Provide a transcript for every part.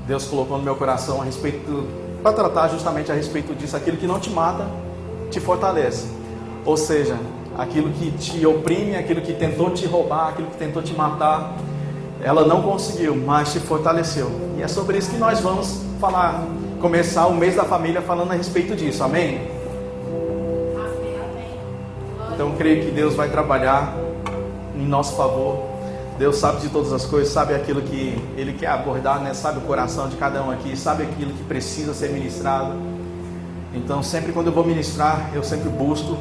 Deus colocou no meu coração para tratar justamente a respeito disso. Aquilo que não te mata, te fortalece. Ou seja, aquilo que te oprime, aquilo que tentou te roubar, aquilo que tentou te matar, ela não conseguiu, mas te fortaleceu. E é sobre isso que nós vamos falar, começar o mês da família falando a respeito disso, amém? Então creio que Deus vai trabalhar em nosso favor. Deus sabe de todas as coisas, sabe aquilo que Ele quer abordar, né? Sabe o coração de cada um aqui, sabe aquilo que precisa ser ministrado. Então sempre quando eu vou ministrar, eu sempre busco,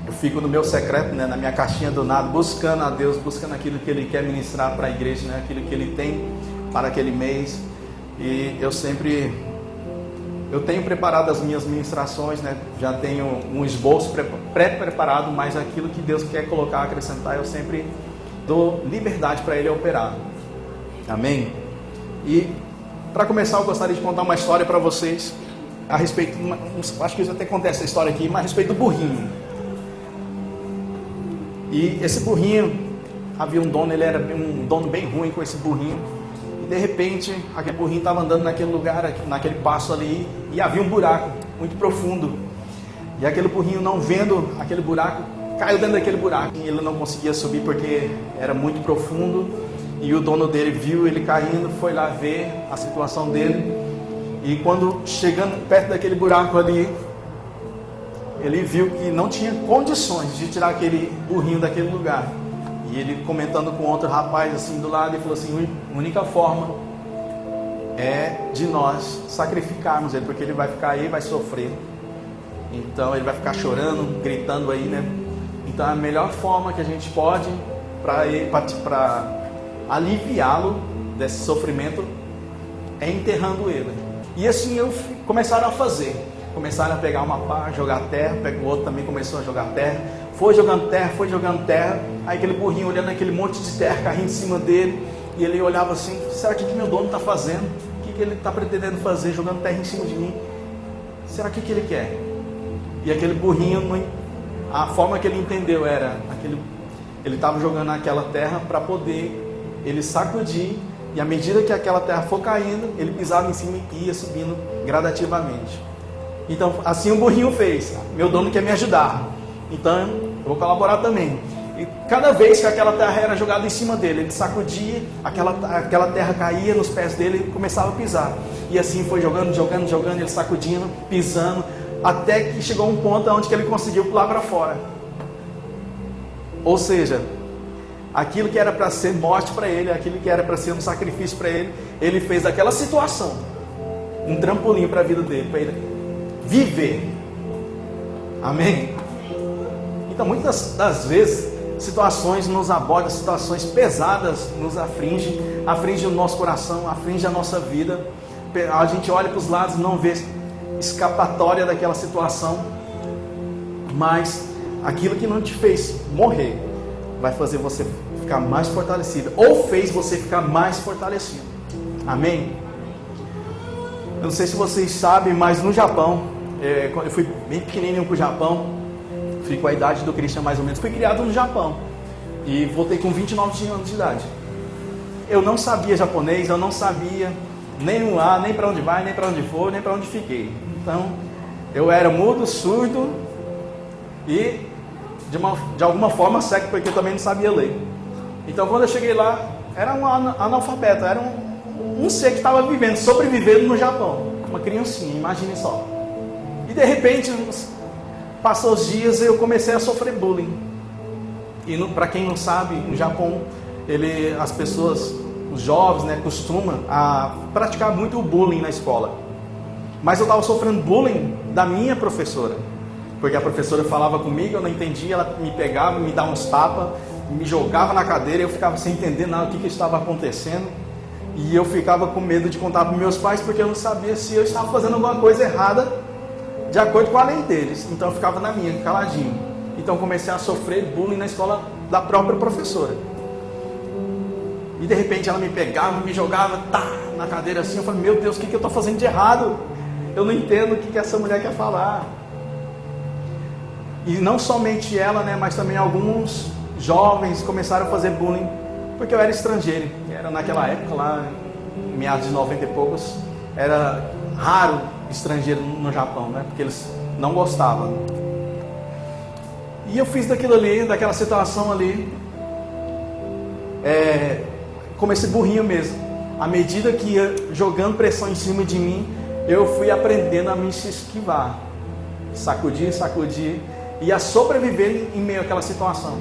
eu fico no meu secreto, né? Na minha caixinha do nada, buscando a Deus, buscando aquilo que Ele quer ministrar para a igreja, né? Aquilo que Ele tem para aquele mês. E eu tenho preparado as minhas ministrações, né? Já tenho um esboço pré-preparado, mas aquilo que Deus quer colocar, acrescentar, eu sempre dou liberdade para Ele operar. Amém? E para começar, eu gostaria de contar uma história para vocês a respeito, acho que eu já até contei essa história aqui, mas a respeito do burrinho. E esse burrinho, havia um dono, ele era um dono bem ruim com esse burrinho. E de repente, aquele burrinho estava andando naquele lugar, naquele passo ali, e havia um buraco muito profundo. E aquele burrinho, não vendo aquele buraco, caiu dentro daquele buraco. E ele não conseguia subir porque era muito profundo. E o dono dele viu ele caindo, foi lá ver a situação dele. E quando chegando perto daquele buraco ali, ele viu que não tinha condições de tirar aquele burrinho daquele lugar. E ele comentando com outro rapaz assim do lado, ele falou assim: a única forma é de nós sacrificarmos ele, porque ele vai ficar aí, vai sofrer. Então ele vai ficar chorando, gritando aí, né? Então a melhor forma que a gente pode para aliviá-lo desse sofrimento é enterrando ele. E assim começaram a fazer. Começaram a pegar uma pá, jogar terra, o outro também começou a jogar terra. Foi jogando terra. Aí aquele burrinho olhando aquele monte de terra caindo em cima dele. E ele olhava assim: será que meu dono está fazendo? O que ele está pretendendo fazer, jogando terra em cima de mim? Será que ele quer? E aquele burrinho, a forma que ele entendeu era, ele estava jogando aquela terra para poder ele sacudir. E à medida que aquela terra for caindo, ele pisava em cima e ia subindo gradativamente. Então assim o burrinho fez: meu dono quer me ajudar, então eu vou colaborar também. E cada vez que aquela terra era jogada em cima dele, ele sacudia, aquela terra caía nos pés dele e começava a pisar. E assim foi jogando, ele sacudindo, pisando, até que chegou um ponto onde que ele conseguiu pular para fora. Ou seja, aquilo que era para ser morte para ele, aquilo que era para ser um sacrifício para ele, ele fez daquela situação um trampolim para a vida dele, para ele viver. Amém? Então muitas das vezes situações nos abordam, situações pesadas nos afligem o nosso coração, aflige a nossa vida. A gente olha para os lados e não vê escapatória daquela situação, mas aquilo que não te fez morrer vai fazer você ficar mais fortalecido, ou fez você ficar mais fortalecido. Amém? Eu não sei se vocês sabem, mas no Japão, quando eu fui bem pequenininho para o Japão, fui com a idade do Christian mais ou menos, fui criado no Japão e voltei com 29 anos de idade. Eu não sabia japonês, eu não sabia nem o A, nem para onde vai, nem para onde for, nem para onde fiquei. Então eu era mudo, surdo e de alguma forma cego, porque eu também não sabia ler. Então quando eu cheguei lá, era um analfabeto, era um ser que estava vivendo, sobrevivendo no Japão, uma criancinha, imagine só. E de repente, passou os dias e eu comecei a sofrer bullying. E para quem não sabe, no Japão, as pessoas, os jovens, né, costumam a praticar muito o bullying na escola. Mas eu estava sofrendo bullying da minha professora, porque a professora falava comigo, eu não entendia, ela me pegava, me dava uns tapas, me jogava na cadeira, eu ficava sem entender nada do que estava acontecendo. E eu ficava com medo de contar para meus pais, porque eu não sabia se eu estava fazendo alguma coisa errada de acordo com a lei deles. Então eu ficava na minha, caladinho. Então comecei a sofrer bullying na escola da própria professora. E de repente ela me pegava, me jogava na cadeira assim. Eu falei: meu Deus, o que eu estou fazendo de errado? Eu não entendo o que essa mulher quer falar. E não somente ela, né, mas também alguns jovens começaram a fazer bullying, porque eu era estrangeiro. Era naquela época lá, meados de 90 e poucos, era raro estrangeiro no Japão, né? Porque eles não gostavam. E eu fiz daquilo ali, daquela situação ali, como esse burrinho mesmo. À medida que ia jogando pressão em cima de mim, eu fui aprendendo a me esquivar. Sacudir e a sobreviver em meio àquela situação.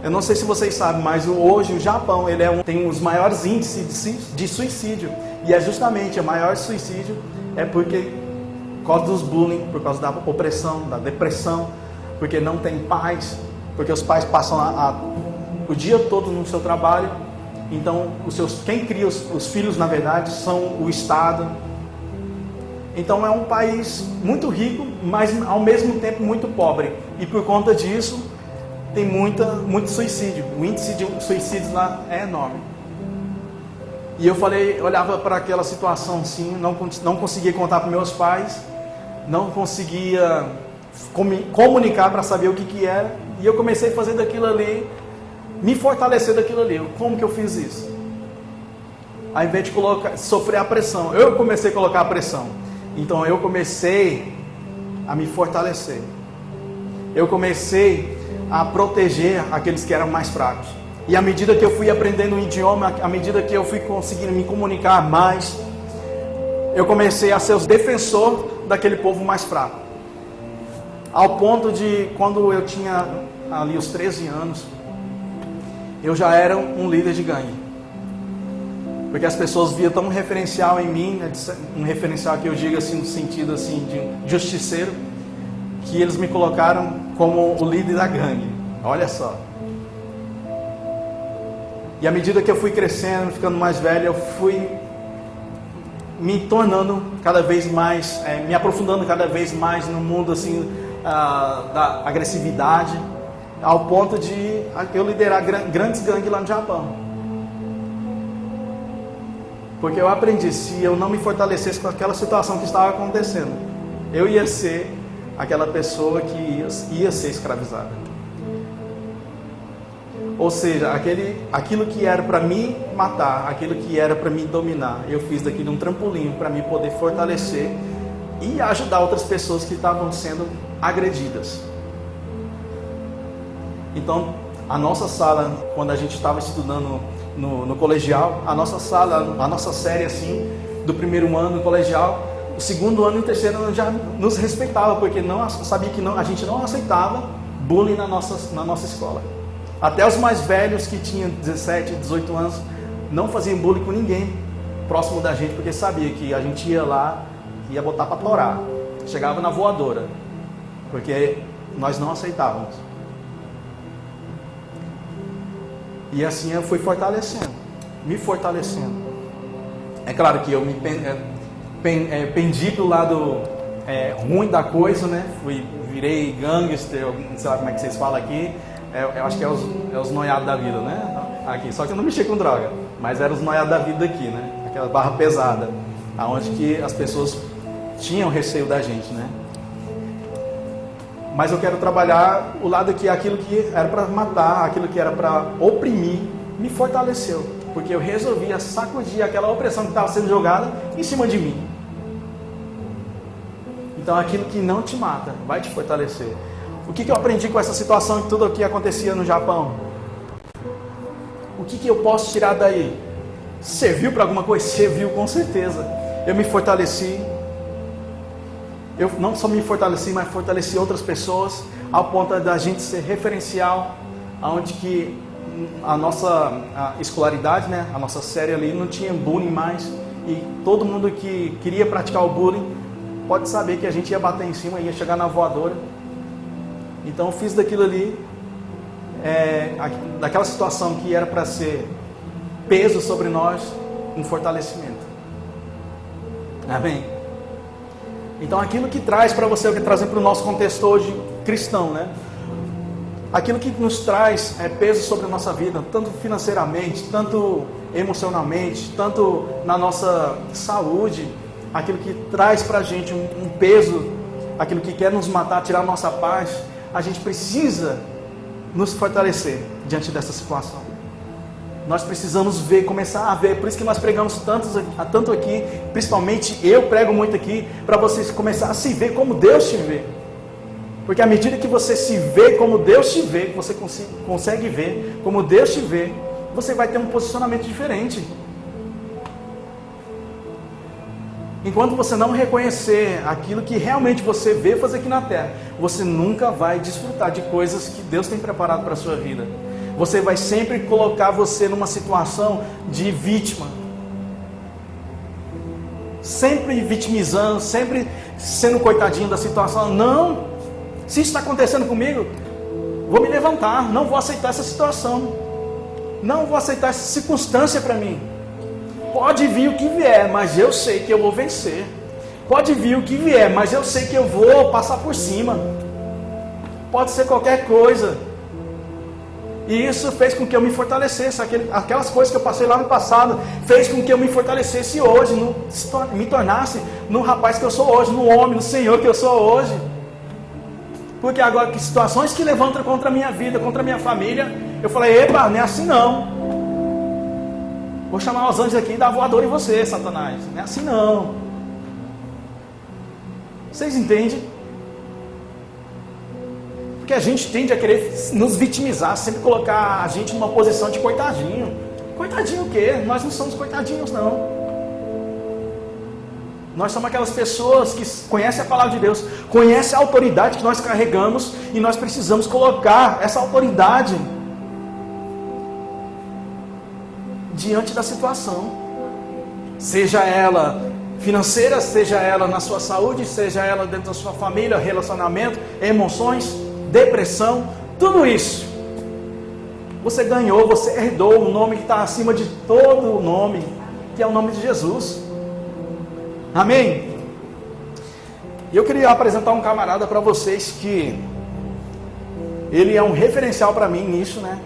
Eu não sei se vocês sabem, mas hoje o Japão tem os maiores índices de suicídio. E é justamente o maior suicídio por causa dos bullying, por causa da opressão, da depressão, porque não tem paz, porque os pais passam o dia todo no seu trabalho. Então, quem cria os filhos, na verdade, são o Estado. Então, é um país muito rico, mas ao mesmo tempo muito pobre. E por conta disso, tem muito suicídio. O índice de suicídios lá é enorme. E eu olhava para aquela situação assim, não conseguia contar para meus pais, não conseguia comunicar para saber o que era. E eu comecei a fazer daquilo ali, me fortalecer daquilo ali. Como que eu fiz isso? Ao invés de sofrer a pressão, eu comecei a colocar a pressão. Então eu comecei a me fortalecer. Eu comecei a proteger aqueles que eram mais fracos. E à medida que eu fui aprendendo o idioma, à medida que eu fui conseguindo me comunicar mais, eu comecei a ser o defensor daquele povo mais fraco. Ao ponto de, quando eu tinha ali os 13 anos, eu já era um líder de gangue. Porque as pessoas viam tão um referencial em mim, um referencial que eu digo assim, no sentido assim, de justiceiro, que eles me colocaram como o líder da gangue. Olha só. E à medida que eu fui crescendo, ficando mais velho, eu fui me tornando cada vez mais, me aprofundando cada vez mais no mundo assim, da agressividade, ao ponto de eu liderar grandes gangues lá no Japão. Porque eu aprendi, se eu não me fortalecesse com aquela situação que estava acontecendo, eu ia ser aquela pessoa que ia ser escravizada. Ou seja, aquilo que era para me matar, aquilo que era para me dominar, eu fiz daquilo um trampolim para me poder fortalecer e ajudar outras pessoas que estavam sendo agredidas. Então, a nossa sala, quando a gente estava estudando no colegial, a nossa série assim, do primeiro ano no colegial, o segundo ano e o terceiro ano já nos respeitava, porque sabia que a gente não aceitava bullying na nossa escola. Até os mais velhos que tinham 17, 18 anos não faziam bullying com ninguém próximo da gente, porque sabia que a gente ia lá e ia botar para torar. Chegava na voadora, porque nós não aceitávamos. E assim eu fui me fortalecendo. É claro que eu me pendi pro lado ruim da coisa, né? Virei gangster, não sei lá como é que vocês falam aqui. Eu acho que é os noiados da vida, né? Aqui, só que eu não mexi com droga, mas eram os noiados da vida aqui, né? Aquela barra pesada, aonde que as pessoas tinham receio da gente, né? Mas eu quero trabalhar o lado que aquilo que era para matar, aquilo que era para oprimir, me fortaleceu. Porque eu resolvi sacudir aquela opressão que estava sendo jogada em cima de mim. Então aquilo que não te mata, vai te fortalecer. O que eu aprendi com essa situação e tudo o que acontecia no Japão? O que eu posso tirar daí? Serviu para alguma coisa? Serviu, com certeza. Eu me fortaleci. Eu não só me fortaleci, mas fortaleci outras pessoas, ao ponto da gente ser referencial, onde que a nossa escolaridade, né, a nossa série ali não tinha bullying mais, e todo mundo que queria praticar o bullying pode saber que a gente ia bater em cima, ia chegar na voadora. Então eu fiz daquilo ali, daquela situação que era para ser peso sobre nós, um fortalecimento. Amém? Então aquilo que traz para você, o que traz para o nosso contexto hoje cristão, né? Aquilo que nos traz peso sobre a nossa vida, tanto financeiramente, tanto emocionalmente, tanto na nossa saúde, aquilo que traz para a gente um peso, aquilo que quer nos matar, tirar a nossa paz, a gente precisa nos fortalecer diante dessa situação. Nós precisamos ver, começar a ver. Por isso que nós pregamos tanto aqui, principalmente eu prego muito aqui, para vocês começar a se ver como Deus te vê. Porque à medida que você se vê como Deus te vê, que você consegue ver como Deus te vê, você vai ter um posicionamento diferente. Enquanto você não reconhecer aquilo que realmente você vê fazer aqui na terra, você nunca vai desfrutar de coisas que Deus tem preparado para a sua vida. Você vai sempre colocar você numa situação de vítima. Sempre vitimizando, sempre sendo coitadinho da situação. Não! Se isso está acontecendo comigo, vou me levantar. Não vou aceitar essa situação. Não vou aceitar essa circunstância para mim. Pode vir o que vier, mas eu sei que eu vou vencer. Pode vir o que vier, mas eu sei que eu vou passar por cima. Pode ser qualquer coisa. E isso fez com que eu me fortalecesse. Aquelas coisas que eu passei lá no passado, fez com que eu me fortalecesse hoje, me tornasse no rapaz que eu sou hoje, no homem, no Senhor que eu sou hoje. Porque agora, que situações que levantam contra a minha vida, contra a minha família, eu falei, epa, não é assim não. Vou chamar os anjos aqui e dar voador em você, Satanás. Não é assim não. Vocês entendem? Porque a gente tende a querer nos vitimizar, sempre colocar a gente numa posição de coitadinho. Coitadinho o quê? Nós não somos coitadinhos, não. Nós somos aquelas pessoas que conhecem a palavra de Deus, conhecem a autoridade que nós carregamos, e nós precisamos colocar essa autoridade diante da situação. Seja ela financeira, seja ela na sua saúde, seja ela dentro da sua família, relacionamento, emoções, depressão, tudo isso. Você ganhou, você herdou um nome que está acima de todo o nome, que é o nome de Jesus. Amém? E eu queria apresentar um camarada para vocês que ele é um referencial para mim nisso, né?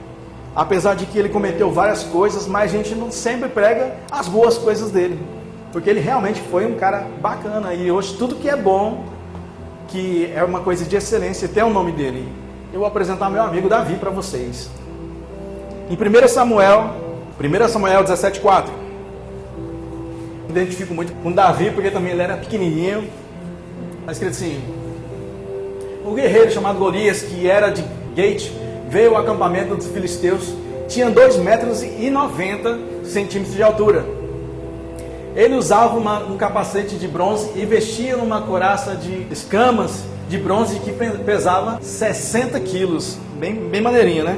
Apesar de que ele cometeu várias coisas, mas a gente não sempre prega as boas coisas dele, porque ele realmente foi um cara bacana, e hoje tudo que é bom, que é uma coisa de excelência, tem o nome dele. Eu vou apresentar meu amigo Davi para vocês. Em 1 Samuel 17:4. Identifico muito com Davi, porque também ele era pequenininho. Está escrito assim: um guerreiro chamado Golias, que era de Gate, veio ao acampamento dos filisteus. Tinha 2,90 m de altura. Ele usava um capacete de bronze e vestia uma couraça de escamas de bronze que pesava 60 quilos. Bem maneirinho, né?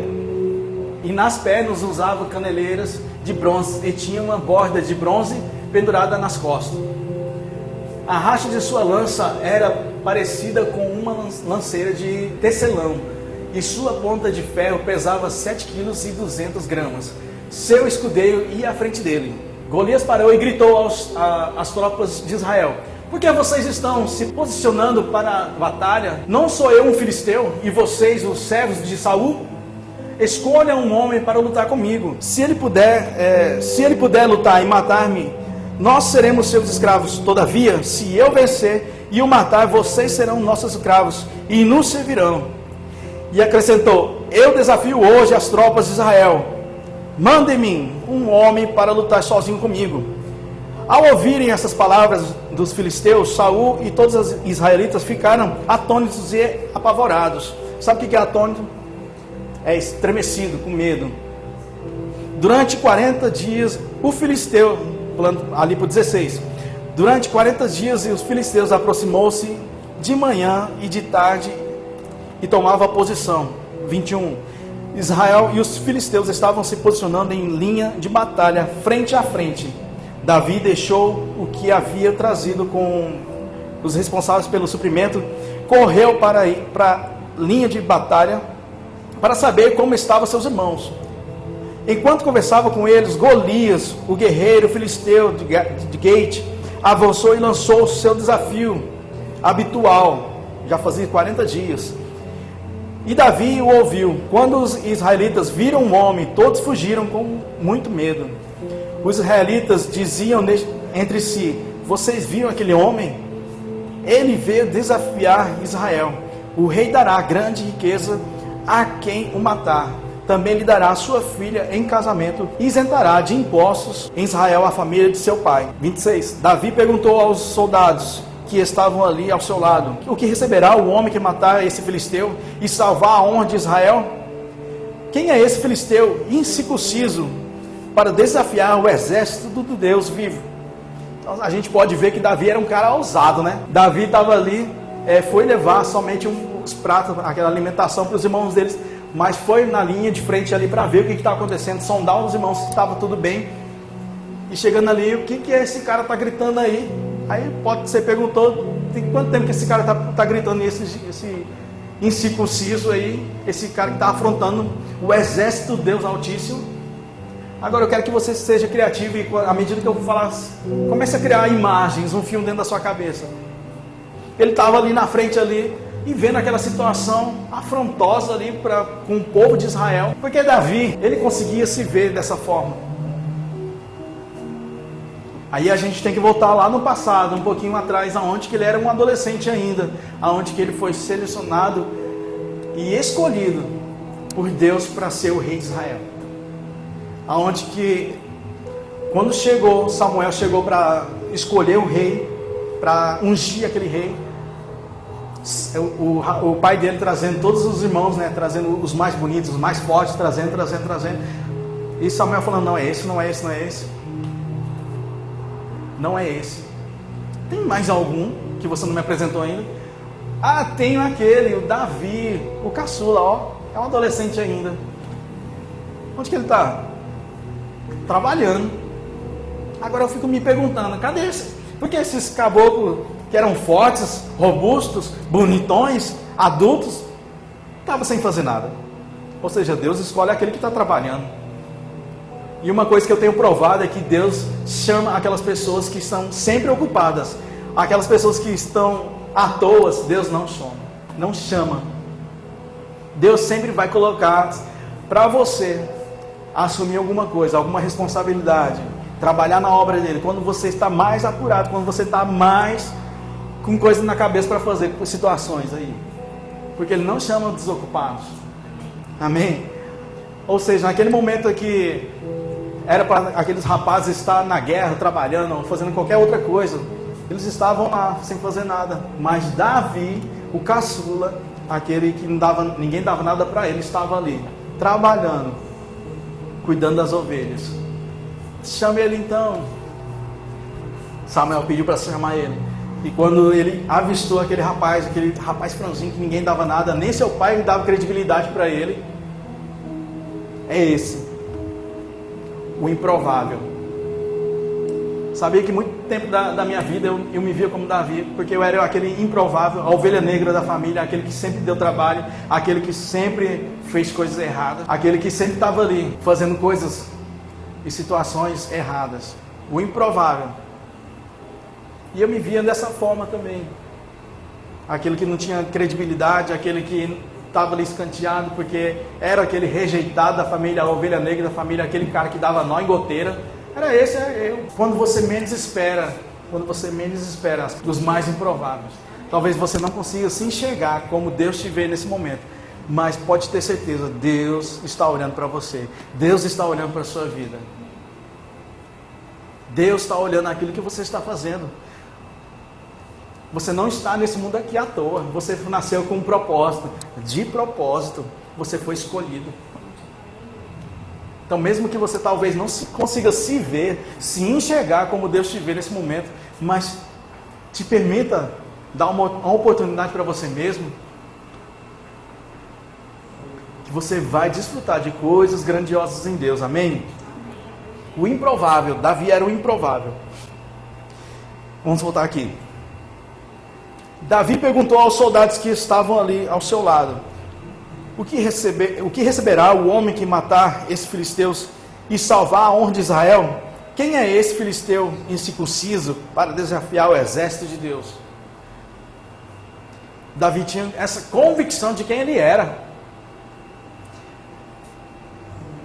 E nas pernas usava caneleiras de bronze e tinha uma borda de bronze pendurada nas costas. A haste de sua lança era parecida com uma lanceira de tecelão, e sua ponta de ferro pesava 7,2 kg. Seu escudeiro ia à frente dele. Golias parou e gritou às tropas de Israel: por que vocês estão se posicionando para a batalha? Não sou eu um filisteu e vocês os servos de Saul? Escolha um homem para lutar comigo. Se ele puder lutar e matar-me, nós seremos seus escravos. Todavia, se eu vencer e o matar, vocês serão nossos escravos e nos servirão. E acrescentou: eu desafio hoje as tropas de Israel. Mandem-me um homem para lutar sozinho comigo. Ao ouvirem essas palavras dos filisteus, Saul e todos os israelitas ficaram atônitos e apavorados. Sabe o que é atônito? É estremecido, com medo. Durante 40 dias, o filisteu, ali para o 16, durante 40 dias os filisteus aproximou-se de manhã e de tarde e tomava a posição. 21. Israel e os filisteus estavam se posicionando em linha de batalha, frente a frente. Davi deixou o que havia trazido com os responsáveis pelo suprimento, correu para a linha de batalha para saber como estavam seus irmãos. Enquanto conversava com eles, Golias, o guerreiro filisteu de Gate, avançou e lançou o seu desafio habitual. Já fazia 40 dias. E Davi o ouviu. Quando os israelitas viram o homem, todos fugiram com muito medo. Os israelitas diziam entre si: vocês viram aquele homem? Ele veio desafiar Israel. O rei dará grande riqueza a quem o matar. também lhe dará sua filha em casamento e isentará de impostos em Israel a família de seu pai. 26. Davi perguntou aos soldados que estavam ali ao seu lado: o que receberá o homem que matar esse filisteu e salvar a honra de Israel? Quem é esse filisteu incircunciso para desafiar o exército do Deus vivo? Então, a gente pode ver que Davi era um cara ousado, né? Davi estava ali, foi levar somente os pratos, aquela alimentação para os irmãos deles, mas foi na linha de frente ali para ver o que estava acontecendo, sondar os irmãos se estava tudo bem. E chegando ali, o que esse cara está gritando aí? Aí você perguntou, tem quanto tempo que esse cara está gritando, esse incircunciso aí, esse cara que está afrontando o exército do Deus Altíssimo. Agora eu quero que você seja criativo e, à medida que eu vou falar, comece a criar imagens, um filme dentro da sua cabeça. Ele estava ali na frente ali e vendo aquela situação afrontosa ali com o povo de Israel, porque Davi, ele conseguia se ver dessa forma. Aí a gente tem que voltar lá no passado, um pouquinho atrás, aonde que ele era um adolescente ainda, aonde que ele foi selecionado e escolhido por Deus para ser o rei de Israel. Aonde que, quando Samuel chegou para escolher o rei, para ungir aquele rei, o pai dele trazendo todos os irmãos, né, trazendo os mais bonitos, os mais fortes, trazendo, e Samuel falando: não é esse, não é esse, não é esse. Não é esse. Tem mais algum que você não me apresentou ainda? Ah, tenho aquele, o Davi, o caçula, ó, é um adolescente ainda. Onde que ele está? Trabalhando. Agora eu fico me perguntando, cadê esse? Porque esses caboclos que eram fortes, robustos, bonitões, adultos, estavam sem fazer nada. Ou seja, Deus escolhe aquele que está trabalhando. E uma coisa que eu tenho provado é que Deus chama aquelas pessoas que estão sempre ocupadas. Aquelas pessoas que estão à toa, Deus não chama. Deus sempre vai colocar para você assumir alguma coisa, alguma responsabilidade, trabalhar na obra dele, quando você está mais apurado, quando você está mais com coisas na cabeça para fazer, situações aí. Porque ele não chama desocupados. Amém? Ou seja, naquele momento aqui, era para aqueles rapazes estar na guerra, trabalhando, fazendo qualquer outra coisa. Eles estavam lá, sem fazer nada. Mas Davi, o caçula, aquele que ninguém dava nada para ele, estava ali, trabalhando, cuidando das ovelhas. Chame ele então. Samuel pediu para chamar ele. E quando ele avistou aquele rapaz franzinho que ninguém dava nada, nem seu pai dava credibilidade para ele. É esse. O improvável. Sabia que muito tempo da minha vida eu me via como Davi, porque eu era aquele improvável, a ovelha negra da família, aquele que sempre deu trabalho, aquele que sempre fez coisas erradas, aquele que sempre estava ali fazendo coisas e situações erradas. O improvável. E eu me via dessa forma também. Aquele que não tinha credibilidade, aquele que estava ali escanteado, porque era aquele rejeitado da família, a ovelha negra da família, aquele cara que dava nó em goteira. Era esse, era eu. Quando você menos espera, dos mais improváveis. Talvez você não consiga se enxergar como Deus te vê nesse momento, mas pode ter certeza, Deus está olhando para você. Deus está olhando para a sua vida. Deus está olhando aquilo que você está fazendo. Você não está nesse mundo aqui à toa. Você nasceu com um propósito. De propósito, você foi escolhido. Então, mesmo que você talvez não consiga se ver, se enxergar como Deus te vê nesse momento, mas te permita dar uma oportunidade para você mesmo, que você vai desfrutar de coisas grandiosas em Deus. Amém? O improvável. Davi era o improvável. Vamos voltar aqui. Davi perguntou aos soldados que estavam ali ao seu lado: o que receberá o homem que matar esses filisteus e salvar a honra de Israel? Quem é esse filisteu incircunciso para desafiar o exército de Deus? Davi tinha essa convicção de quem ele era.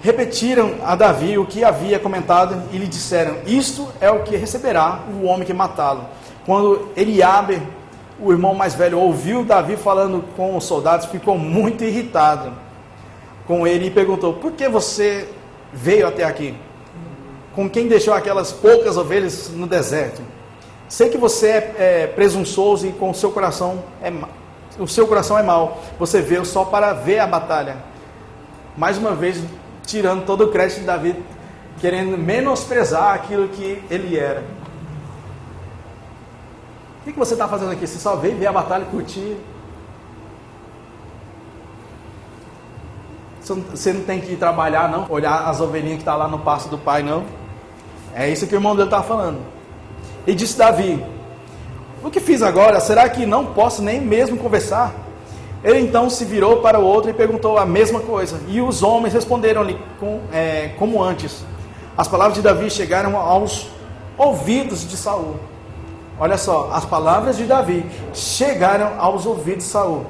Repetiram a Davi o que havia comentado e lhe disseram: isto é o que receberá o homem que matá-lo. Quando Eliabe, o irmão mais velho, ouviu Davi falando com os soldados, ficou muito irritado. com ele e perguntou: por que você veio até aqui? Com quem deixou aquelas poucas ovelhas no deserto? Sei que você é presunçoso e com o seu coração é mau. Você veio só para ver a batalha. Mais uma vez, tirando todo o crédito de Davi, querendo menosprezar aquilo que ele era. O que você está fazendo aqui? Você só veio ver a batalha e curtir? Você não tem que ir trabalhar, não? Olhar as ovelhinhas que estão lá no pasto do pai, não? É isso que o irmão dele está falando. E disse Davi: o que fiz agora? Será que não posso nem mesmo conversar? Ele então se virou para o outro e perguntou a mesma coisa. E os homens responderam-lhe como antes. As palavras de Davi chegaram aos ouvidos de Saul. Olha só, as palavras de Davi chegaram aos ouvidos de Saul,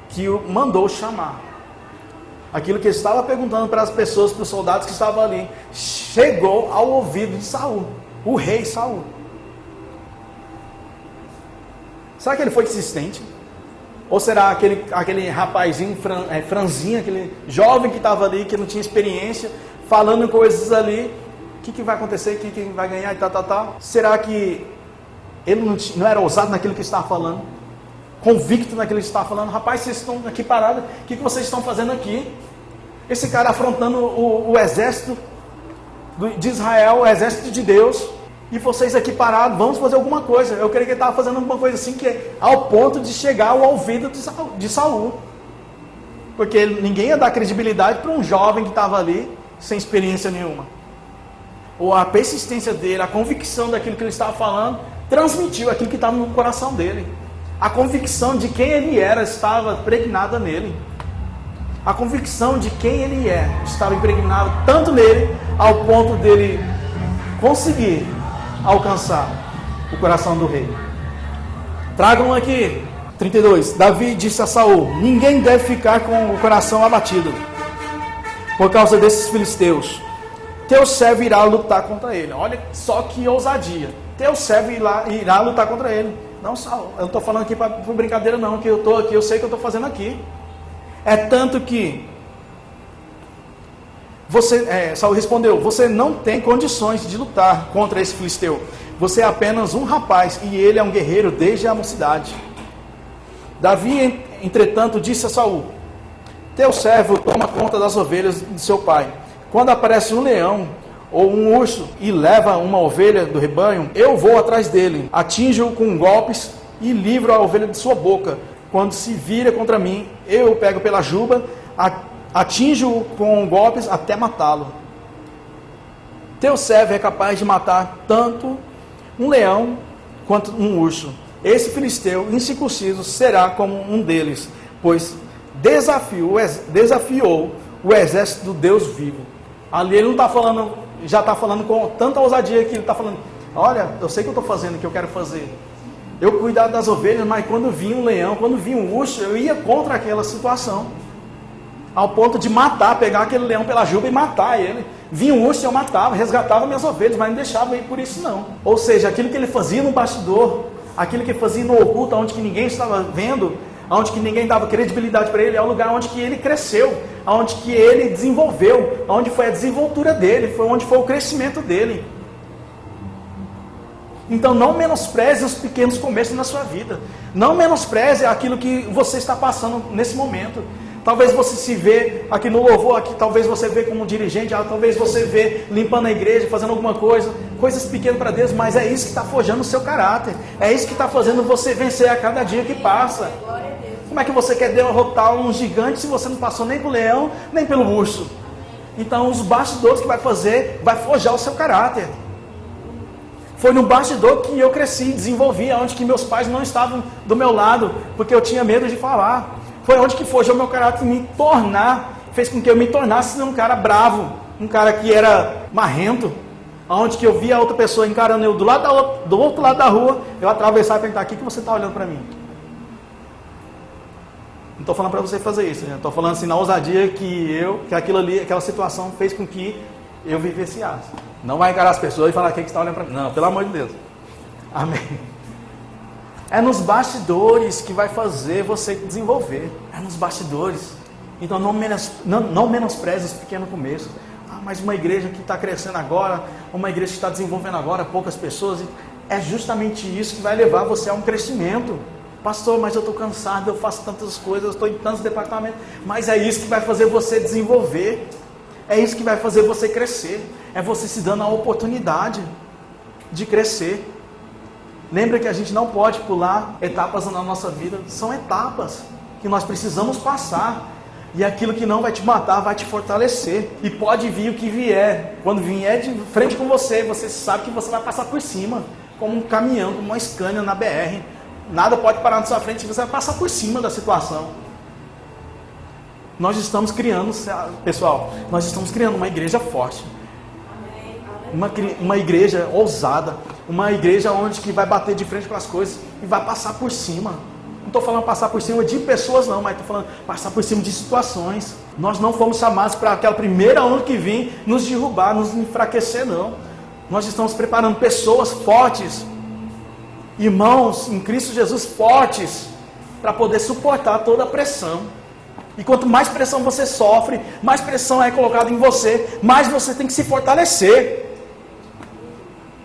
que o mandou chamar. Aquilo que ele estava perguntando para as pessoas, para os soldados que estavam ali, chegou ao ouvido de Saul, o rei Saul. Será que ele foi insistente? Ou será aquele rapazinho franzinho, aquele jovem que estava ali, que não tinha experiência, falando coisas ali, o que vai acontecer, quem vai ganhar e tal. Será que ele não era ousado naquilo que estava falando? Convicto naquilo que estava falando? Rapaz, vocês estão aqui parados, o que vocês estão fazendo aqui? Esse cara afrontando o exército de Israel, o exército de Deus, e vocês aqui parados, vamos fazer alguma coisa. Eu creio que ele estava fazendo alguma coisa assim, que é ao ponto de chegar ao ouvido de Saul. Porque ninguém ia dar credibilidade para um jovem que estava ali, sem experiência nenhuma. Ou a persistência dele, a convicção daquilo que ele estava falando, transmitiu aquilo que estava no coração dele. A convicção de quem ele era estava impregnada nele. A convicção de quem ele é estava impregnada tanto nele, ao ponto dele conseguir alcançar o coração do rei. Tragam aqui, 32. Davi disse a Saul: ninguém deve ficar com o coração abatido por causa desses filisteus. Teu servo irá lutar contra ele. Olha só que ousadia. Teu servo irá lutar contra ele. Não, Saul, eu não estou falando aqui para brincadeira não, que eu estou aqui, eu sei o que eu estou fazendo aqui. É tanto que Saul respondeu: você não tem condições de lutar contra esse filisteu. Você é apenas um rapaz e ele é um guerreiro desde a mocidade. Davi, entretanto, disse a Saul: teu servo toma conta das ovelhas de seu pai. Quando aparece um leão ou um urso e leva uma ovelha do rebanho, eu vou atrás dele, atinjo-o com golpes e livro a ovelha de sua boca. Quando se vira contra mim, eu o pego pela juba, atinjo-o com golpes até matá-lo. Teu servo é capaz de matar tanto um leão quanto um urso. Esse filisteu incircunciso será como um deles, pois desafiou o exército do Deus vivo. Ali ele não está falando, já está falando com tanta ousadia que ele está falando: olha, eu sei o que eu estou fazendo, o que eu quero fazer. Eu cuidava das ovelhas, mas quando vinha um leão, quando vinha um urso, eu ia contra aquela situação. Ao ponto de matar, pegar aquele leão pela juba e matar ele. Vinha um urso e eu matava, resgatava minhas ovelhas, mas não deixava ir por isso não. Ou seja, aquilo que ele fazia no bastidor, aquilo que ele fazia no oculto, onde que ninguém estava vendo, onde que ninguém dava credibilidade para ele, é o lugar onde que ele cresceu, onde que ele desenvolveu, onde foi a desenvoltura dele, foi onde foi o crescimento dele. Então não menospreze os pequenos começos na sua vida. Não menospreze aquilo que você está passando nesse momento. Talvez você se vê aqui no louvor, aqui, talvez você vê como dirigente, talvez você vê limpando a igreja, fazendo alguma coisa, coisas pequenas para Deus, mas é isso que está forjando o seu caráter. É isso que está fazendo você vencer a cada dia que passa. Como é que você quer derrotar um gigante se você não passou nem pelo leão, nem pelo urso? Então os bastidores que vai fazer, vai forjar o seu caráter. Foi no bastidor que eu cresci, desenvolvi, onde que meus pais não estavam do meu lado, porque eu tinha medo de falar. Foi onde que forjou o meu caráter, fez com que eu me tornasse um cara bravo, um cara que era marrento, onde que eu via a outra pessoa encarando eu do outro lado da rua, eu atravessava e perguntar: o que você está olhando para mim? Não estou falando para você fazer isso, estou falando assim na ousadia que aquilo ali, aquela situação fez com que eu vivenciasse. Não vai encarar as pessoas e falar: quem que está olhando para mim? Não, pelo amor de Deus. Amém. É nos bastidores que vai fazer você desenvolver. É nos bastidores. Então não menospreze os pequenos começos. Ah, mas uma igreja que está crescendo agora, uma igreja que está desenvolvendo agora, poucas pessoas, é justamente isso que vai levar você a um crescimento. Pastor, mas eu estou cansado, eu faço tantas coisas, eu estou em tantos departamentos, mas é isso que vai fazer você desenvolver, é isso que vai fazer você crescer, é você se dando a oportunidade de crescer. Lembra que a gente não pode pular etapas na nossa vida, são etapas que nós precisamos passar, e aquilo que não vai te matar vai te fortalecer, e pode vir o que vier, quando vier de frente com você, você sabe que você vai passar por cima, como um caminhão, como uma Scania na BR, nada pode parar na sua frente, você vai passar por cima da situação. Nós estamos criando, pessoal, nós estamos criando uma igreja forte, uma igreja ousada, uma igreja onde que vai bater de frente com as coisas e vai passar por cima. Não estou falando passar por cima de pessoas não, mas estou falando passar por cima de situações. Nós não fomos chamados para aquela primeira onda que vem nos derrubar, nos enfraquecer não. Nós estamos preparando pessoas fortes, irmãos em Cristo Jesus fortes, para poder suportar toda a pressão. E quanto mais pressão você sofre, mais pressão é colocada em você, mais você tem que se fortalecer.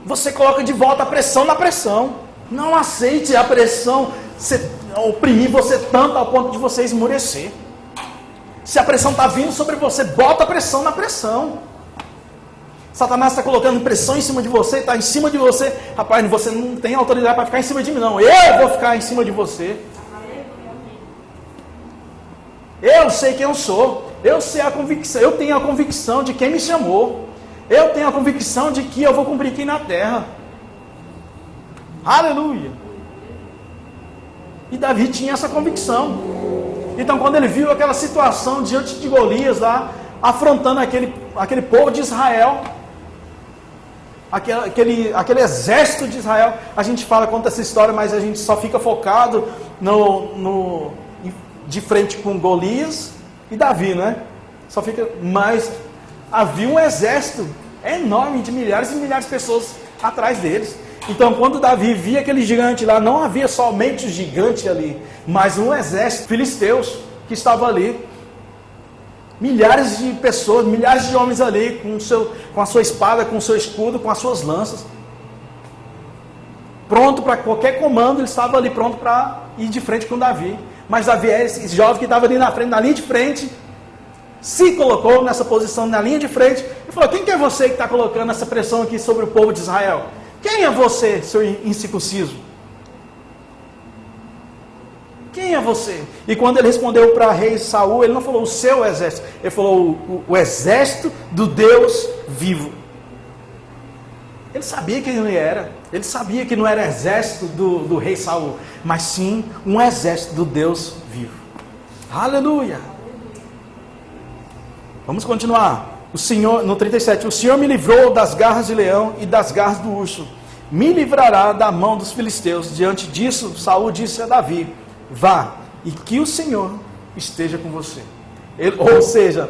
Você coloca de volta a pressão na pressão. Não aceite a pressão oprimir você tanto ao ponto de você esmorecer. Se a pressão está vindo sobre você, bota a pressão na pressão. Satanás está colocando pressão em cima de você, está em cima de você. Rapaz, você não tem autoridade para ficar em cima de mim, não. Eu vou ficar em cima de você. Eu sei quem eu sou. Eu sei a convicção. Eu tenho a convicção de quem me chamou. Eu tenho a convicção de que eu vou cumprir aqui na terra. Aleluia. E Davi tinha essa convicção. Então quando ele viu aquela situação diante de Golias lá, afrontando aquele povo de Israel, aquele exército de Israel, a gente conta essa história, mas a gente só fica focado de frente com Golias e Davi, né? Só fica, mas havia um exército enorme de milhares e milhares de pessoas atrás deles. Então quando Davi via aquele gigante lá, não havia somente o gigante ali, mas um exército filisteus que estava ali. Milhares de pessoas, milhares de homens ali, com a sua espada, com o seu escudo, com as suas lanças. Pronto para qualquer comando, ele estava ali pronto para ir de frente com Davi. Mas Davi é esse jovem que estava ali na frente, na linha de frente, se colocou nessa posição na linha de frente, e falou: quem que é você que está colocando essa pressão aqui sobre o povo de Israel? Quem é você, seu incircunciso? Quem é você? E quando ele respondeu para rei Saul, ele não falou o seu exército, ele falou o exército do Deus vivo. Ele sabia quem ele era, ele sabia que não era exército do rei Saul, mas sim um exército do Deus vivo. Aleluia! Vamos continuar. O Senhor, no 37, o Senhor me livrou das garras de leão e das garras do urso, me livrará da mão dos filisteus. Diante disso, Saul disse a Davi: vá, e que o Senhor esteja com você. Ou seja,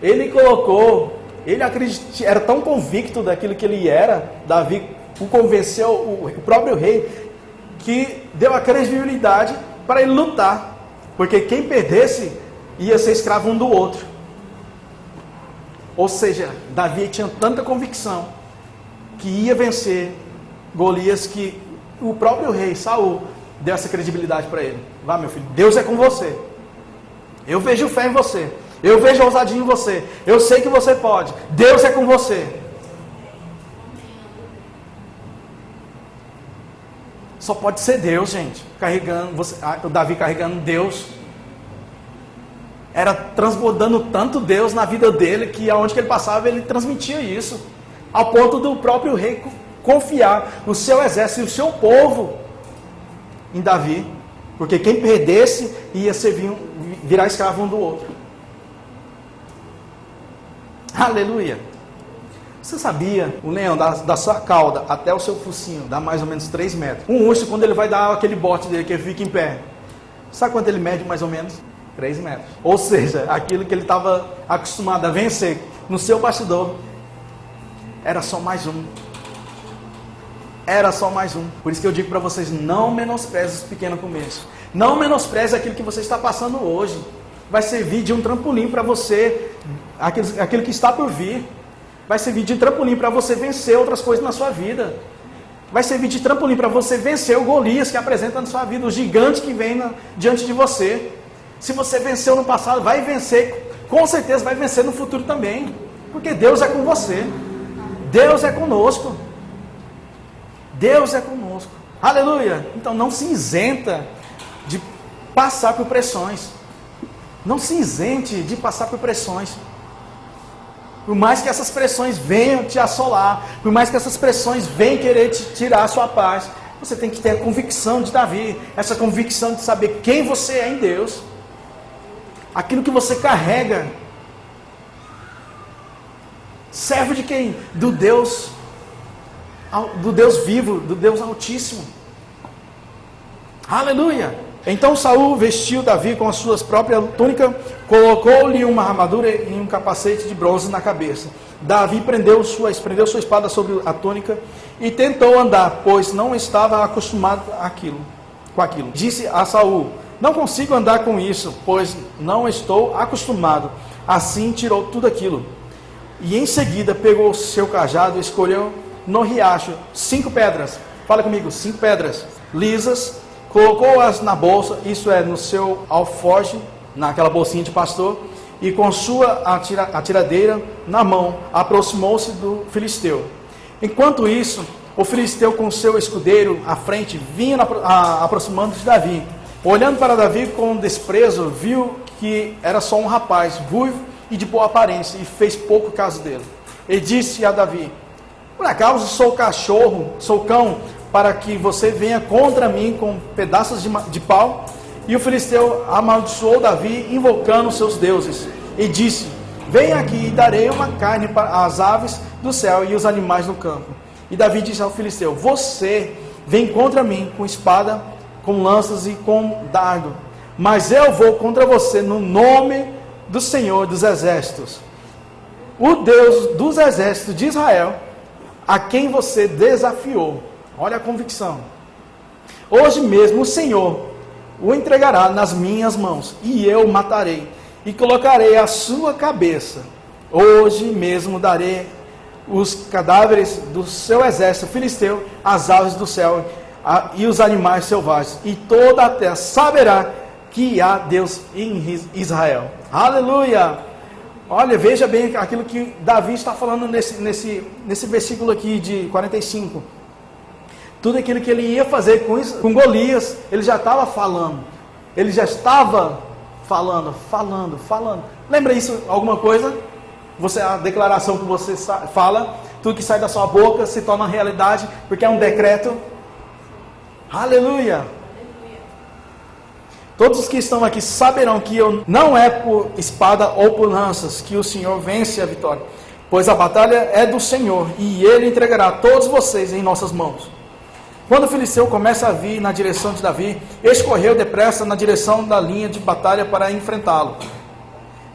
ele colocou, ele era tão convicto daquilo que ele era, Davi o convenceu, o próprio rei, que deu a credibilidade para ele lutar, porque quem perdesse ia ser escravo um do outro. Ou seja, Davi tinha tanta convicção que ia vencer Golias, que o próprio rei Saul deu essa credibilidade para ele. Vá, meu filho, Deus é com você. Eu vejo fé em você. Eu vejo ousadia em você. Eu sei que você pode. Deus é com você. Só pode ser Deus, gente. O Davi carregando Deus. Era transbordando tanto Deus na vida dele, que aonde que ele passava, ele transmitia isso. Ao ponto do próprio rei confiar o seu exército e o seu povo em Davi, porque quem perdesse ia virar escravo um do outro. Aleluia! Você sabia, o leão da sua cauda até o seu focinho dá mais ou menos 3 metros. Um urso, quando ele vai dar aquele bote dele, que ele fica em pé, sabe quanto ele mede mais ou menos? 3 metros. Ou seja, aquilo que ele estava acostumado a vencer no seu bastidor, era só mais um. Era só mais um. Por isso que eu digo para vocês, não menospreze os pequenos começos. Não menospreze aquilo que você está passando hoje. vai servir de um trampolim para você, aquilo que está por vir. Vai servir de trampolim para você vencer outras coisas na sua vida. Vai servir de trampolim para você vencer o Golias que apresenta na sua vida, o gigante que vem diante de você. Se você venceu no passado, vai vencer, com certeza vai vencer no futuro também. Porque Deus é com você. Deus é conosco. Deus é conosco. Aleluia! Então não se isenta de passar por pressões. Não se isente de passar por pressões. Por mais que essas pressões venham te assolar, por mais que essas pressões venham querer te tirar a sua paz, você tem que ter a convicção de Davi, essa convicção de saber quem você é em Deus, aquilo que você carrega, serve de quem? Do Deus vivo, do Deus Altíssimo. Aleluia! Então Saul vestiu Davi com as suas próprias túnicas, colocou-lhe uma armadura e um capacete de bronze na cabeça. Davi prendeu sua espada sobre a túnica e tentou andar, pois não estava acostumado com aquilo. Disse a Saul: não consigo andar com isso, pois não estou acostumado. Assim tirou tudo aquilo. E em seguida pegou seu cajado e escolheu no riacho 5 pedras. Fala comigo, 5 pedras lisas. Colocou-as na bolsa, isso é, no seu alforje, naquela bolsinha de pastor, e com sua atiradeira na mão, aproximou-se do filisteu. Enquanto isso, o filisteu com seu escudeiro à frente, vinha aproximando de Davi. Olhando para Davi com desprezo, viu que era só um rapaz, ruivo e de boa aparência, e fez pouco caso dele. E disse a Davi: por acaso sou cão, para que você venha contra mim com pedaços de pau? E o filisteu amaldiçoou Davi, invocando seus deuses, e disse: venha aqui e darei uma carne para as aves do céu e os animais do campo. E Davi disse ao filisteu: você vem contra mim com espada, com lanças e com dardo, mas eu vou contra você no nome do Senhor dos Exércitos, o Deus dos exércitos de Israel, a quem você desafiou. Olha a convicção. Hoje mesmo o Senhor o entregará nas minhas mãos, e eu o matarei, e colocarei a sua cabeça. Hoje mesmo darei os cadáveres do seu exército filisteu, as aves do céu e os animais selvagens, e toda a terra saberá que há Deus em Israel. Aleluia! Olha, veja bem aquilo que Davi está falando nesse versículo aqui de 45. Tudo aquilo que ele ia fazer com Golias, ele já estava falando. Ele já estava falando. Lembra isso alguma coisa? A declaração que você fala, tudo que sai da sua boca se torna realidade, porque é um decreto. Aleluia! Todos os que estão aqui saberão que não é por espada ou por lanças que o Senhor vence a vitória, pois a batalha é do Senhor, e Ele entregará todos vocês em nossas mãos. Quando o filisteu começa a vir na direção de Davi, escorreu depressa na direção da linha de batalha para enfrentá-lo.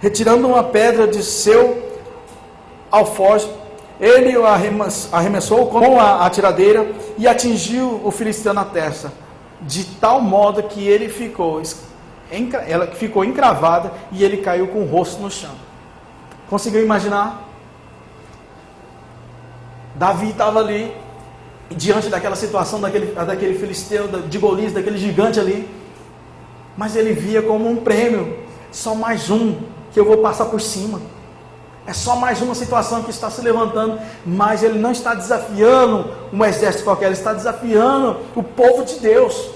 Retirando uma pedra de seu alforje, ele o arremessou com a atiradeira e atingiu o filisteu na testa, de tal modo que ela ficou encravada e ele caiu com o rosto no chão. Conseguiu imaginar? Davi estava ali, diante daquela situação, daquele filisteu, de Golias, daquele gigante ali, mas ele via como um prêmio, só mais um que eu vou passar por cima, é só mais uma situação que está se levantando, mas ele não está desafiando um exército qualquer, ele está desafiando o povo de Deus.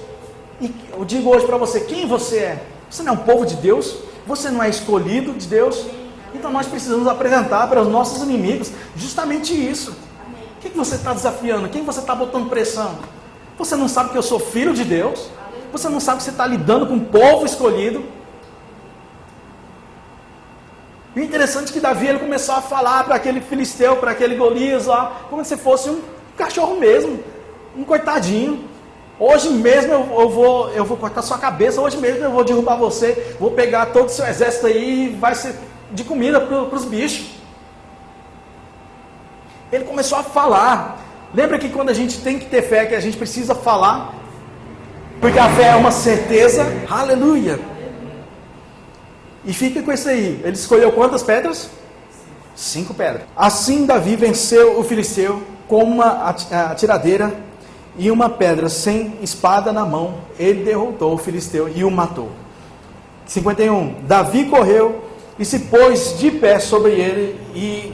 E eu digo hoje para você, quem você é? Você não é um povo de Deus? Você não é escolhido de Deus? Então nós precisamos apresentar para os nossos inimigos justamente isso. O que você está desafiando? Quem você está botando pressão? Você não sabe que eu sou filho de Deus? Você não sabe que você está lidando com um povo escolhido? E o interessante é que Davi ele começou a falar para aquele filisteu, para aquele Golias lá, como se fosse um cachorro mesmo, um coitadinho. Hoje mesmo eu vou cortar sua cabeça, hoje mesmo eu vou derrubar você, vou pegar todo o seu exército aí e vai ser de comida para os bichos. Ele começou a falar. Lembra que quando a gente tem que ter fé, que a gente precisa falar? Porque a fé é uma certeza. Aleluia! E fica com isso aí. Ele escolheu quantas pedras? 5 pedras. Assim Davi venceu o filisteu com uma atiradeira e uma pedra, sem espada na mão. Ele derrotou o filisteu e o matou. 51. Davi correu e se pôs de pé sobre ele e,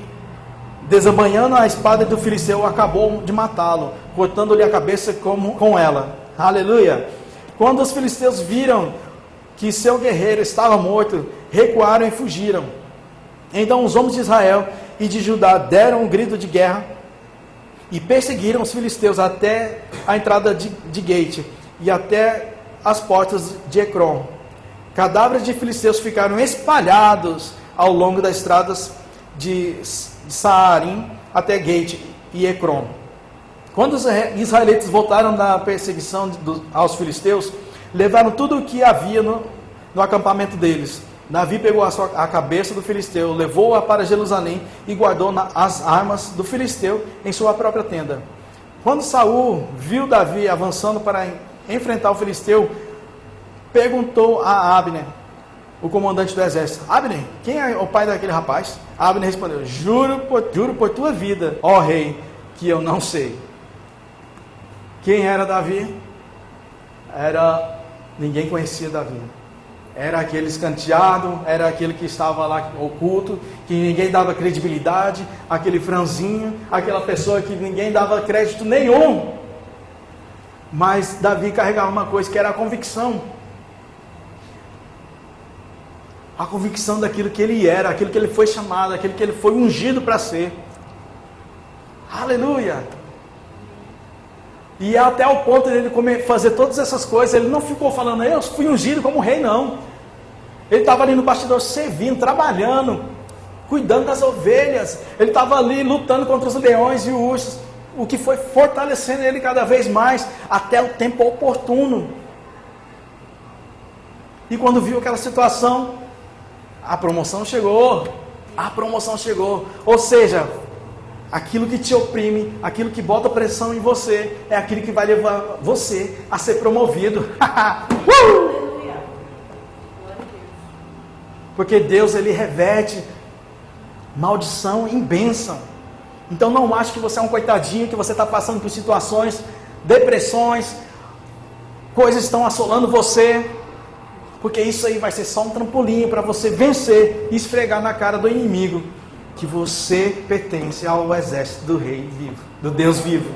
desembanhando a espada do filisteu, acabou de matá-lo, cortando-lhe a cabeça com ela. Aleluia! Quando os filisteus viram que seu guerreiro estava morto, recuaram e fugiram. Então os homens de Israel e de Judá deram um grito de guerra e perseguiram os filisteus até a entrada de Gate e até as portas de Ecrom. Cadáveres de filisteus ficaram espalhados ao longo das estradas de Saarim até Gate e Ecrom. Quando os israelitas voltaram da perseguição aos filisteus, levaram tudo o que havia no acampamento deles. Davi pegou a cabeça do filisteu, levou-a para Jerusalém e guardou as armas do filisteu em sua própria tenda. Quando Saul viu Davi avançando para enfrentar o filisteu, perguntou a Abner, o comandante do exército: Abner, quem é o pai daquele rapaz? Abner respondeu: juro por tua vida, ó rei, que eu não sei. Quem era Davi? Ninguém conhecia Davi. Era aquele escanteado, era aquele que estava lá oculto, que ninguém dava credibilidade, aquele franzinho, aquela pessoa que ninguém dava crédito nenhum. Mas Davi carregava uma coisa, que era a convicção. A convicção daquilo que ele era, aquilo que ele foi chamado, aquilo que ele foi ungido para ser. Aleluia! E até o ponto dele fazer todas essas coisas, ele não ficou falando: eu fui ungido como rei, não. Ele estava ali no bastidor servindo, trabalhando, cuidando das ovelhas. Ele estava ali lutando contra os leões e ursos, o que foi fortalecendo ele cada vez mais, até o tempo oportuno. E quando viu aquela situação, a promoção chegou. A promoção chegou. Ou seja, aquilo que te oprime, aquilo que bota pressão em você, é aquilo que vai levar você a ser promovido. Porque Deus, ele reverte maldição em bênção. Então não ache que você é um coitadinho, que você está passando por situações, depressões, coisas estão assolando você, porque isso aí vai ser só um trampolim para você vencer e esfregar na cara do inimigo que você pertence ao exército do rei vivo, do Deus vivo.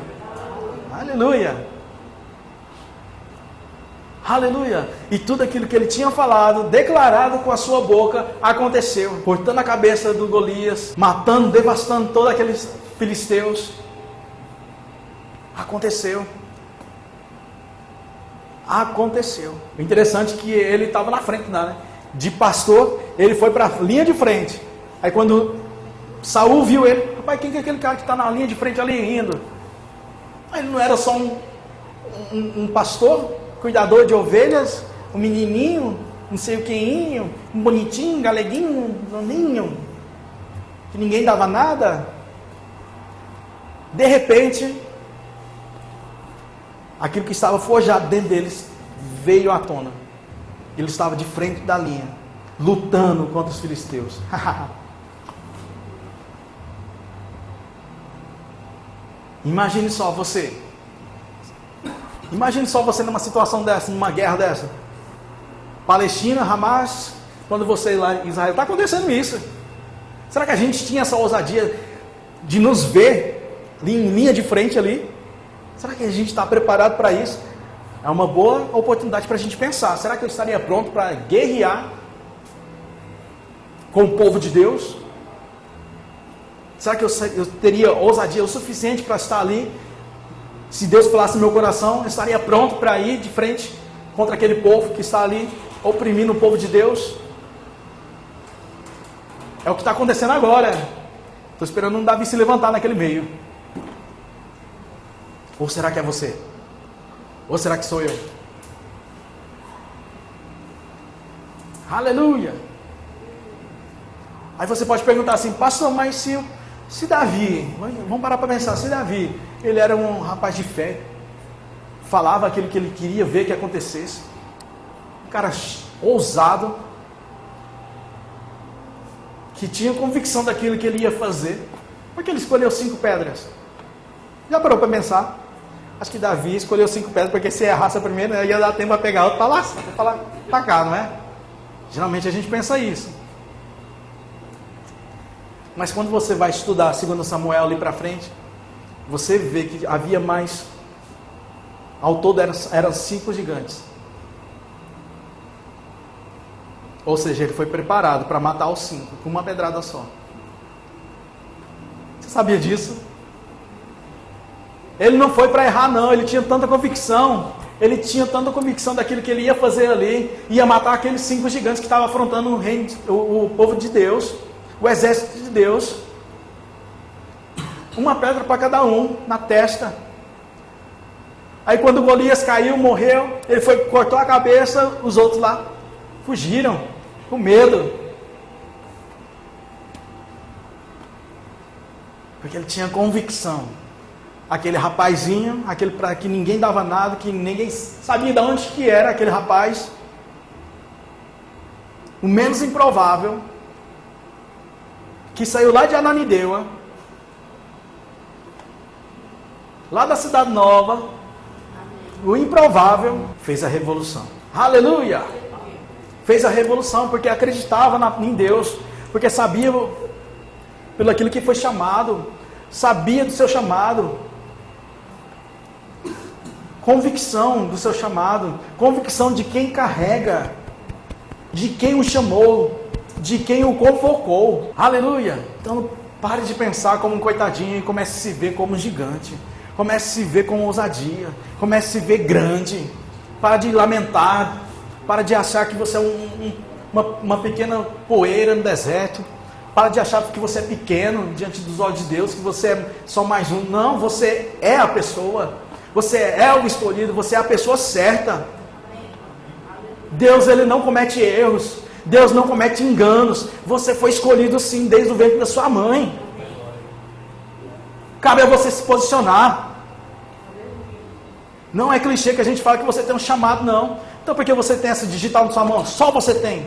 Aleluia! Aleluia! E tudo aquilo que ele tinha falado, declarado com a sua boca, aconteceu. Cortando a cabeça do Golias, matando, devastando todos aqueles filisteus. Aconteceu. Aconteceu. O interessante é que ele estava na frente, né? De pastor, ele foi para a linha de frente. Aí quando Saul viu ele: rapaz, quem que é aquele cara que está na linha de frente ali indo? Ele não era só um pastor, cuidador de ovelhas, um menininho, não sei o queinho, um bonitinho, um galeguinho, um doninho, que ninguém dava nada. De repente, aquilo que estava forjado dentro deles veio à tona. Ele estava de frente da linha, lutando contra os filisteus. Imagine só você. Imagine só você numa situação dessa, numa guerra dessa. Palestina, Hamas, quando você lá em Israel, está acontecendo isso. Será que a gente tinha essa ousadia de nos ver em linha de frente ali? Será que a gente está preparado para isso? É uma boa oportunidade para a gente pensar. Será que eu estaria pronto para guerrear com o povo de Deus? Será que eu teria ousadia o suficiente para estar ali? Se Deus falasse no meu coração, eu estaria pronto para ir de frente contra aquele povo que está ali oprimindo o povo de Deus? É o que está acontecendo agora. Estou esperando um Davi se levantar naquele meio. Ou será que é você? Ou será que sou eu? Aleluia! Aí você pode perguntar assim: pastor, mas se Davi, vamos parar para pensar, se Davi, ele era um rapaz de fé, falava aquilo que ele queria ver que acontecesse, um cara ousado, que tinha convicção daquilo que ele ia fazer, por que ele escolheu 5 pedras? Já parou para pensar? Acho que Davi escolheu 5 pedras, porque se errasse a primeira, ia dar tempo para pegar outra para lá tacar, não é? Geralmente a gente pensa isso. Mas quando você vai estudar 2 Samuel ali para frente, você vê que havia mais. Ao todo eram 5 gigantes. Ou seja, ele foi preparado para matar os 5 com uma pedrada só. Você sabia disso? Ele não foi para errar não, ele tinha tanta convicção. Ele tinha tanta convicção daquilo que ele ia fazer ali, ia matar aqueles 5 gigantes que estavam afrontando o reino, o povo de Deus, o exército de Deus. Uma pedra para cada um, na testa. Aí quando Golias caiu, morreu, ele foi, cortou a cabeça, os outros lá fugiram, com medo. Porque ele tinha convicção. Aquele rapazinho, aquele para que ninguém dava nada, que ninguém sabia de onde que era aquele rapaz, o menos improvável, que saiu lá de Ananindeua, lá da Cidade Nova, o improvável, fez a revolução. Aleluia! Fez a revolução porque acreditava em Deus, porque sabia pelo aquilo que foi chamado, sabia do seu chamado, convicção do seu chamado, convicção de quem carrega, de quem o chamou, de quem o convocou. Aleluia! Então pare de pensar como um coitadinho e comece a se ver como um gigante. Comece a se ver com ousadia, comece a se ver grande. Para de lamentar, para de achar que você é uma pequena poeira no deserto. Para de achar que você é pequeno diante dos olhos de Deus, que você é só mais um. Não, você é a pessoa. Você é o escolhido, você é a pessoa certa. Deus, ele não comete erros. Deus não comete enganos. Você foi escolhido sim, desde o ventre da sua mãe. Cabe a você se posicionar. Não é clichê que a gente fala que você tem um chamado, não. Então por que você tem essa digital na sua mão? Só você tem.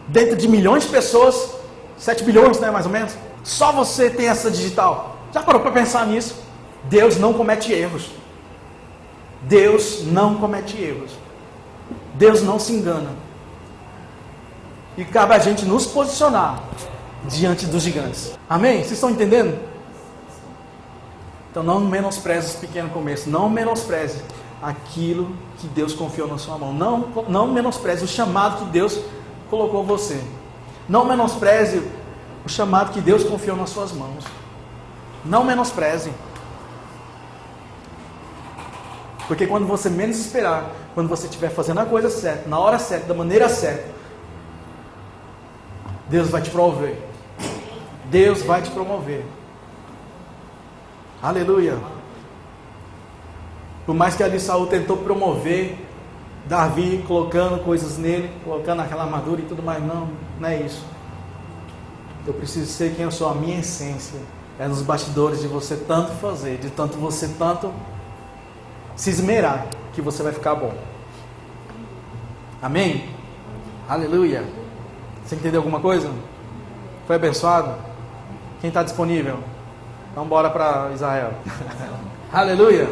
Dentro de milhões de pessoas, 7 bilhões, né, mais ou menos, só você tem essa digital. Já parou para pensar nisso? Deus não comete erros. Deus não comete erros. Deus não se engana. E cabe a gente nos posicionar diante dos gigantes. Amém? Vocês estão entendendo? Então não menospreze os pequenos começos. Não menospreze aquilo que Deus confiou na sua mão. Não menospreze o chamado que Deus colocou você. Não menospreze o chamado que Deus confiou nas suas mãos. Não menospreze. Porque quando você menos esperar, quando você estiver fazendo a coisa certa, na hora certa, da maneira certa, Deus vai te promover. Deus vai te promover. Aleluia. Por mais que ali Saul tentou promover Davi, colocando coisas nele, colocando aquela armadura e tudo mais, não é isso. Eu preciso ser quem eu sou, a minha essência. É nos bastidores de você tanto fazer, de tanto você tanto se esmerar, que você vai ficar bom. Amém? Aleluia. Você entendeu alguma coisa? Foi abençoado? Quem está disponível? Então bora para Israel. Aleluia.